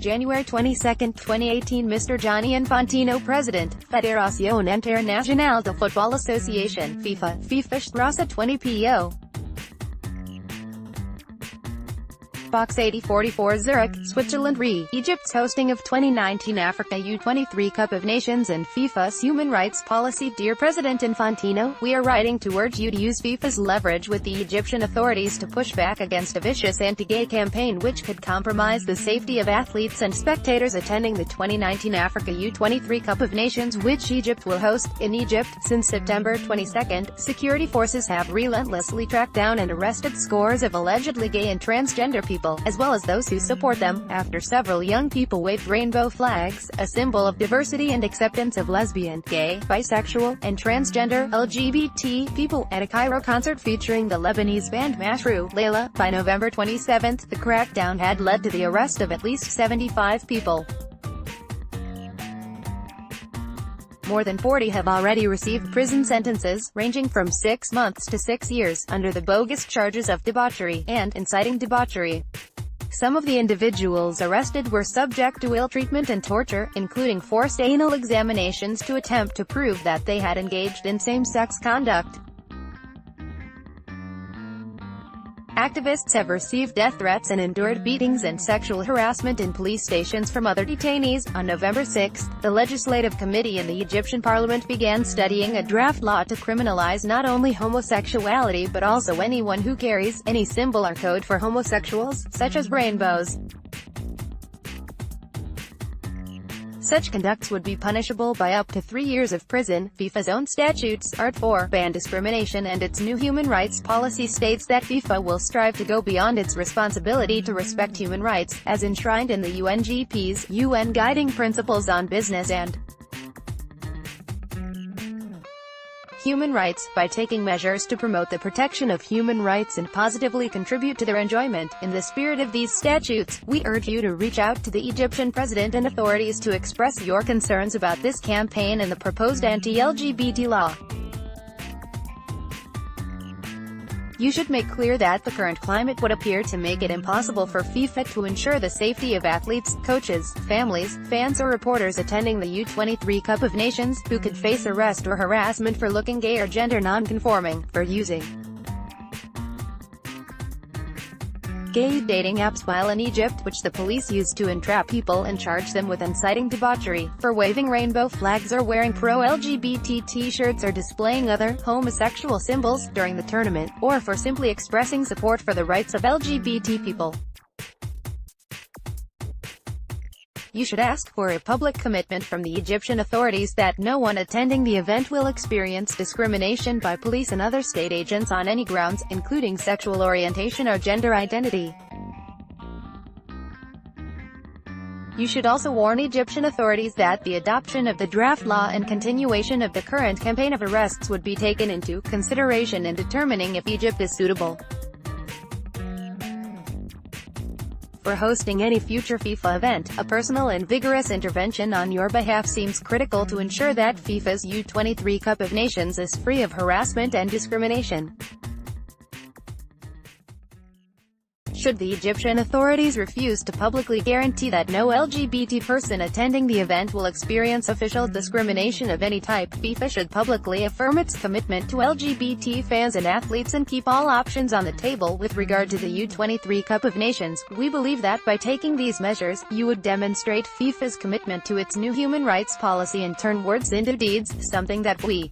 January 22, 2018. Mr. Gianni Infantino President, Fédération Internationale de Football Association, FIFA, FIFA-Strasse 20 PO. Box 8044 Zurich, Switzerland re. Egypt's hosting of 2019 Africa U-23 Cup of Nations and FIFA's human rights policy. Dear President Infantino, we are writing to urge you to use FIFA's leverage with the Egyptian authorities to push back against a vicious anti-gay campaign which could compromise the safety of athletes and spectators attending the 2019 Africa U-23 Cup of Nations, which Egypt will host. In Egypt, since September 22, security forces have relentlessly tracked down and arrested scores of allegedly gay and transgender people, as well as those who support them, after several young people waved rainbow flags, a symbol of diversity and acceptance of lesbian, gay, bisexual, and transgender LGBT people, at a Cairo concert featuring the Lebanese band Mashru Layla. By November 27, the crackdown had led to the arrest of at least 75 people. More than 40 have already received prison sentences, ranging from 6 months to 6 years, under the bogus charges of debauchery, and inciting debauchery. Some of the individuals arrested were subject to ill treatment and torture, including forced anal examinations to attempt to prove that they had engaged in same-sex conduct. Activists have received death threats and endured beatings and sexual harassment in police stations from other detainees. On November 6, the Legislative Committee in the Egyptian Parliament began studying a draft law to criminalize not only homosexuality but also anyone who carries any symbol or code for homosexuals, such as rainbows. Such conducts would be punishable by up to 3 years of prison. FIFA's own statutes, Art 4, ban discrimination, and its new human rights policy states that FIFA will strive to go beyond its responsibility to respect human rights, as enshrined in the UNGP's UN Guiding Principles on Business and Human Rights, by taking measures to promote the protection of human rights and positively contribute to their enjoyment. In the spirit of these statutes, we urge you to reach out to the Egyptian president and authorities to express your concerns about this campaign and the proposed anti-LGBT law. You should make clear that the current climate would appear to make it impossible for FIFA to ensure the safety of athletes, coaches, families, fans or reporters attending the U-23 Cup of Nations, who could face arrest or harassment for looking gay or gender non-conforming, for using gay dating apps while in Egypt, which the police used to entrap people and charge them with inciting debauchery, for waving rainbow flags or wearing pro-LGBT t-shirts or displaying other homosexual symbols during the tournament, or for simply expressing support for the rights of LGBT people. You should ask for a public commitment from the Egyptian authorities that no one attending the event will experience discrimination by police and other state agents on any grounds, including sexual orientation or gender identity. You should also warn Egyptian authorities that the adoption of the draft law and continuation of the current campaign of arrests would be taken into consideration in determining if Egypt is suitable for hosting any future FIFA event. A personal and vigorous intervention on your behalf seems critical to ensure that FIFA's U-23 Cup of Nations is free of harassment and discrimination. Should the Egyptian authorities refuse to publicly guarantee that no LGBT person attending the event will experience official discrimination of any type, FIFA should publicly affirm its commitment to LGBT fans and athletes and keep all options on the table with regard to the U-23 Cup of Nations. We believe that by taking these measures, you would demonstrate FIFA's commitment to its new human rights policy and turn words into deeds, something that we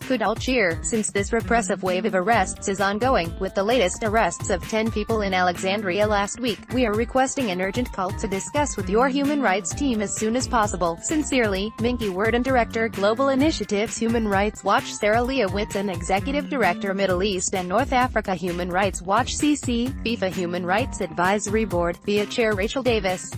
could all cheer. Since this repressive wave of arrests is ongoing, with the latest arrests of 10 people in Alexandria last week, we are requesting an urgent call to discuss with your human rights team as soon as possible. Sincerely, Minky Worden, Director, Global Initiatives Human Rights Watch, Sarah Leah Whitson, Executive Director, Middle East and North Africa Human Rights Watch, CC, FIFA Human Rights Advisory Board, via Chair Rachel Davis.